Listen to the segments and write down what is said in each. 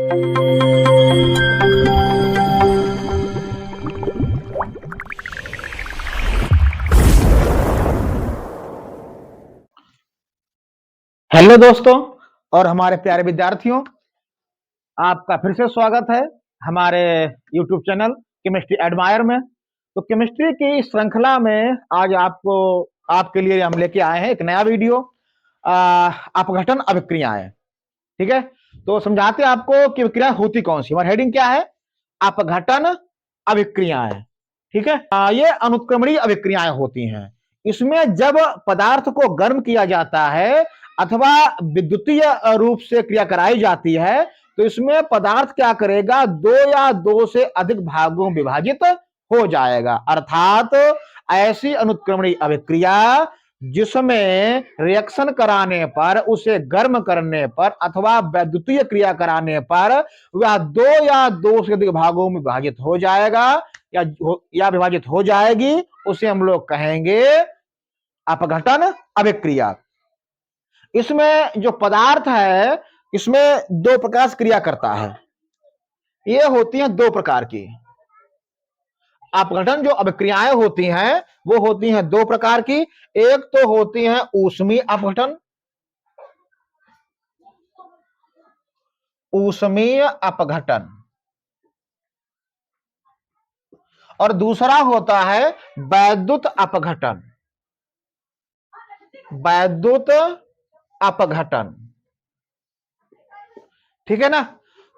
Hello दोस्तों और हमारे प्यारे विद्यार्थियों, आपका फिर से स्वागत है हमारे YouTube चैनल केमिस्ट्री एडमायर में। तो केमिस्ट्री की श्रृंखला में आज आपके लिए हम लेके आए हैं एक नया वीडियो, अपघटन अभिक्रियाएं। ठीक है, तो समझाते हैं आपको कि अभिक्रिया होती कौन सी। हमारी हेडिंग क्या है? अपघटन अभिक्रियाएं। ठीक है, ये अनुत्क्रमणीय अभिक्रियाएं होती हैं। इसमें जब पदार्थ को गर्म किया जाता है अथवा विद्युतीय रूप से क्रिया कराई जाती है तो इसमें पदार्थ क्या करेगा, दो या दो से अधिक भागों में विभाजित हो जाएगा। अर्थात ऐसी अनुत्क्रमणीय अभिक्रिया जिसमें रिएक्शन कराने पर, उसे गर्म करने पर अथवा वैद्युतीय क्रिया कराने पर वह दो या दो से अधिक भागों में विभाजित हो जाएगा या विभाजित हो जाएगी, उसे हम लोग कहेंगे अपघटन अभिक्रिया। इसमें जो पदार्थ है इसमें दो प्रकार से क्रिया करता है। ये होती हैं दो प्रकार की अपघटन जो अभिक्रियाएं होती हैं, वो होती हैं दो प्रकार की। एक तो होती है ऊष्मीय अपघटन, ऊष्मीय अपघटन, और दूसरा होता है वैद्युत अपघटन, वैद्युत अपघटन। ठीक है ना।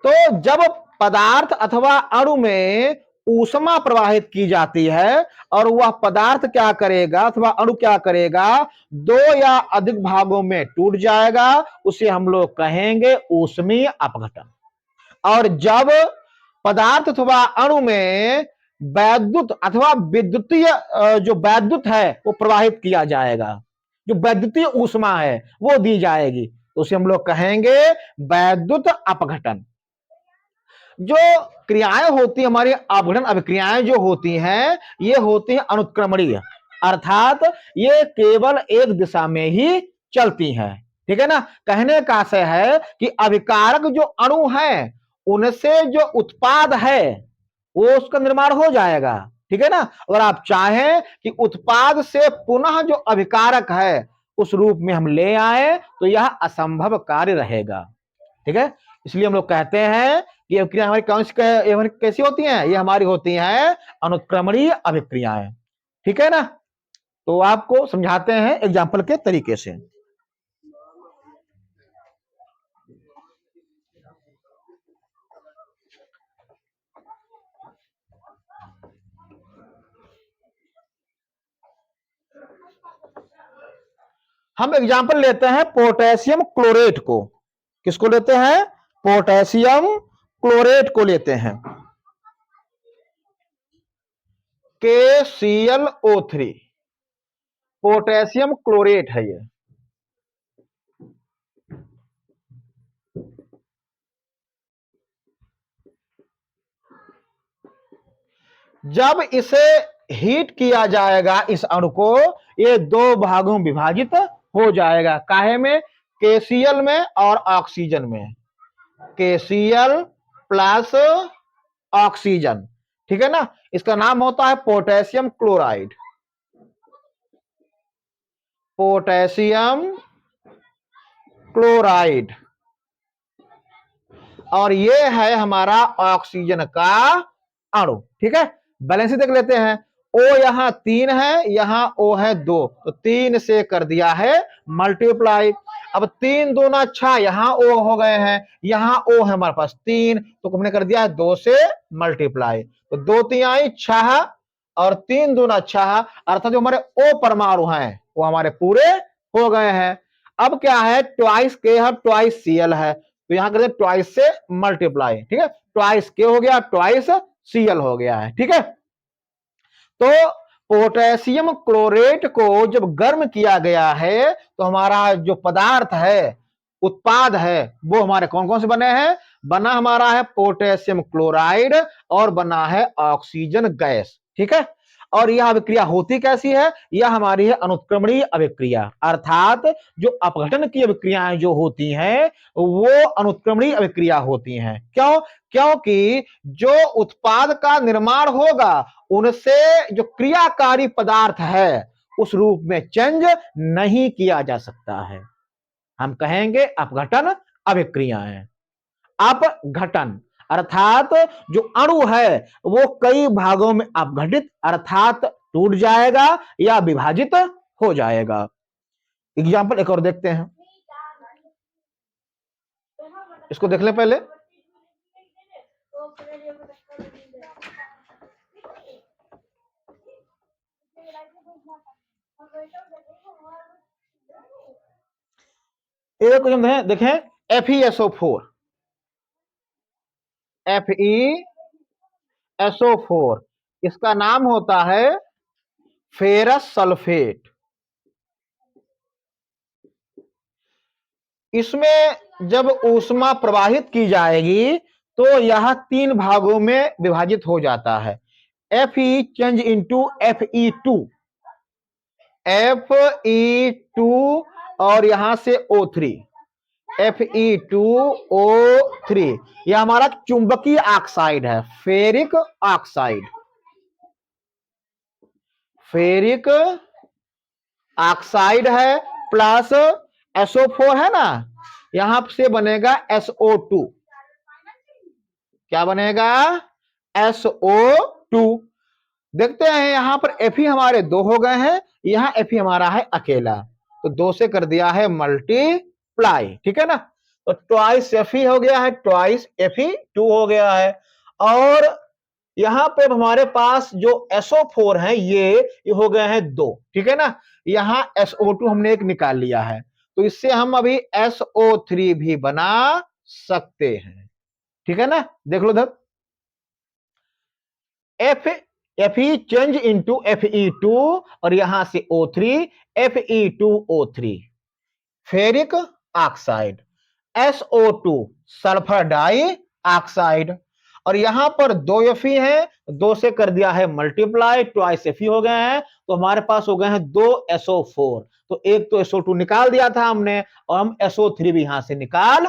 तो जब पदार्थ अथवा अणु में ऊष्मा प्रवाहित की जाती है और वह पदार्थ क्या करेगा अथवा अणु क्या करेगा, दो या अधिक भागों में टूट जाएगा, उसे हम लोग कहेंगे ऊष्मीय अपघटन। और जब पदार्थ अथवा अणु में वैद्युत अथवा विद्युतीय जो वैद्युत है वो प्रवाहित किया जाएगा, जो वैद्युतीय ऊष्मा है वो दी जाएगी, तो उसे हम लोग कहेंगे वैद्युत अपघटन। जो क्रियाएं होती है हमारी अपघटन अभिक्रियाएं जो होती हैं, ये होती हैं अनुत्क्रमणीय, अर्थात ये केवल एक दिशा में ही चलती हैं। ठीक है ना। कहने का आशय है कि अभिकारक जो अणु है उनसे जो उत्पाद है वो उसका निर्माण हो जाएगा। ठीक है ना। अगर आप चाहें कि उत्पाद से पुनः जो अभिकारक है उस रूप में हम ले आए तो यह असंभव कार्य रहेगा। ठीक है, इसलिए हम लोग कहते हैं कि अभिक्रिया हमारी कौन सी कैसी होती हैं, ये हमारी होती हैं अनुत्क्रमणीय अभिक्रियाएं। ठीक है ना। तो आपको समझाते हैं एग्जाम्पल के तरीके से। हम एग्जाम्पल लेते हैं पोटेशियम क्लोरेट को। किसको लेते हैं? पोटेशियम क्लोरेट को लेते हैं, KClO3, पोटेशियम क्लोरेट है ये। जब इसे हीट किया जाएगा इस अणु को, ये दो भागों में विभाजित हो जाएगा। काहे में? KCl में और ऑक्सीजन में। KCl plus oxygen. ठीक है ना। इसका नाम होता है पोटेशियम क्लोराइड, पोटेशियम क्लोराइड। और ये है हमारा ऑक्सीजन का अणु। ठीक है, बैलेंस देख लेते हैं। O यहां 3 है, यहां O है 2, तो 3 से कर दिया है मल्टीप्लाई। अब 3 दूना 6, यहां O हो गए हैं, यहां O है हमारे पास 3, तो हमने कर दिया है 2 से मल्टीप्लाई। तो 2 3 आई 6 और 3 दूना 6, अर्थात जो हमारे O परमाणु हैं वो हमारे पूरे हो गए हैं। अब क्या है, ट्वाइस के है, ट्वाइस Cl है, तो यहां कर दे ट्वाइस से मल्टीप्लाई। ठीक है, ट्वाइस के हो गया, ट्वाइस Cl हो गया है। ठीक है, तो पोटेशियम क्लोरेट को जब गर्म किया गया है तो हमारा जो पदार्थ है, उत्पाद है, वो हमारे कौन कौन से बने हैं? बना हमारा है पोटेशियम क्लोराइड और बना है ऑक्सीजन गैस। ठीक है, और यह अभिक्रिया होती कैसी है? यह हमारी है अनुत्क्रमणीय अभिक्रिया, अर्थात जो अपघटन की अभिक्रियाएं जो होती हैं वो अनुत्क्रमणीय अभिक्रिया होती हैं। क्यों? क्योंकि जो उत्पाद का निर्माण होगा उनसे जो क्रियाकारी पदार्थ है उस रूप में चेंज नहीं किया जा सकता है। हम कहेंगे अपघटन अभिक्रियाएं। अपघटन अर्थात जो अणु है वो कई भागों में अपघटित अर्थात टूट जाएगा या विभाजित हो जाएगा। एग्जाम्पल एक और देखते हैं, इसको देख लें पहले। एक क्वेश्चन देखें FeSO4, FeSO4 इसका नाम होता है फेरस सल्फेट। इसमें जब ऊष्मा प्रवाहित की जाएगी तो यह 3 भागों में विभाजित हो जाता है। Fe change into Fe2, Fe2 और यहां से O3, Fe2O3 यह हमारा चुंबकीय ऑक्साइड है, फेरिक ऑक्साइड। फेरिक ऑक्साइड है प्लस SO4 है ना, यहां से बनेगा SO2। क्या बनेगा? SO2। देखते हैं यहां पर Fe हमारे 2 हो गए हैं, यहां Fe हमारा है अकेला, तो 2 से कर दिया है मल्टीप्लाई, ठीक है ना। तो ट्वाइस Fe हो गया है, ट्वाइस Fe2 हो गया है। और यहां पे हमारे पास जो SO4 है ये हो गए हैं 2, ठीक है ना। यहां SO2 हमने एक निकाल लिया है, तो इससे हम अभी SO3 भी बना सकते हैं, ठीक है ना। देख लो इधर, Fe चेंज इनटू Fe2 और यहां से O3, Fe2O3 ferric oxide, SO2 sulphur dioxide. और यहां पर 2 Fe है, 2 से कर दिया है मल्टीप्लाई, ट्वाइस Fe हो गए हैं, तो हमारे पास हो गए हैं 2 SO4। तो एक तो SO2 निकाल दिया था हमने और हम SO3 भी यहां से निकाल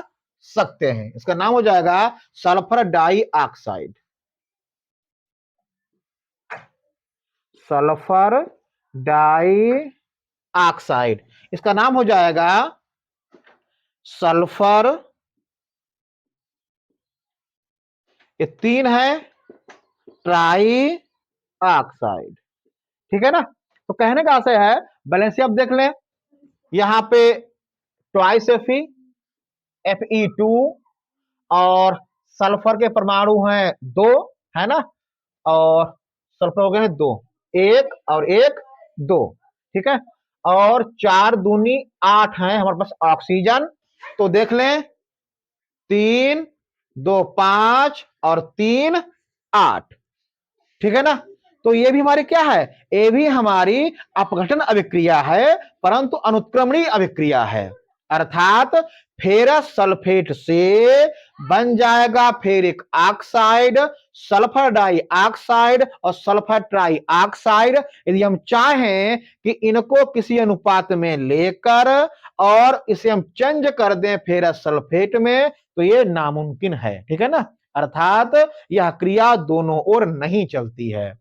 सकते हैं। इसका नाम हो जाएगा sulphur dioxide, sulphur dioxide. इसका नाम हो जाएगा सल्फर, ये 3 है, ट्राई ऑक्साइड, ठीक है ना। तो कहने का आशय है, बैलेंस आप देख लें, यहां पे ट्वाइस Fe2 और सल्फर के परमाणु हैं 2, है ना, और सल्फर हो गए हैं 2, 1 और 1 2, ठीक है। और 4 दूनी 8 है हमारे पास ऑक्सीजन, तो देख लें 3 2 5 और 3 8, ठीक है ना। तो ये भी हमारी क्या है? ये भी हमारी अपघटन अभिक्रिया है, परंतु अनुत्क्रमणीय अभिक्रिया है। अर्थात फेरस सल्फेट से बन जाएगा ferric oxide, sulphur dioxide और सल्फर ट्राई ऑक्साइड। यदि हम चाहें कि इनको किसी अनुपात में लेकर और इसे हम चेंज कर दें फेरस सल्फेट में, तो ये नामुमकिन है, ठीक है ना। अर्थात यह क्रिया दोनों ओर नहीं चलती है,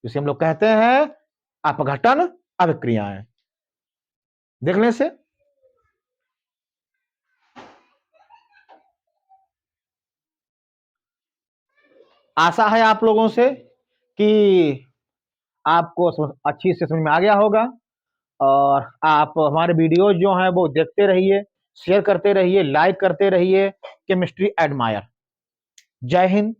जिसे हम लोग कहते हैं अपघटन अभिक्रियाएं। देखने से आशा है आप लोगों से कि आपको अच्छी से समझ में आ गया होगा, और आप हमारे वीडियो जो हैं वो देखते रहिए, शेयर करते रहिए, लाइक करते रहिए। Chemistry admire. जय हिंद।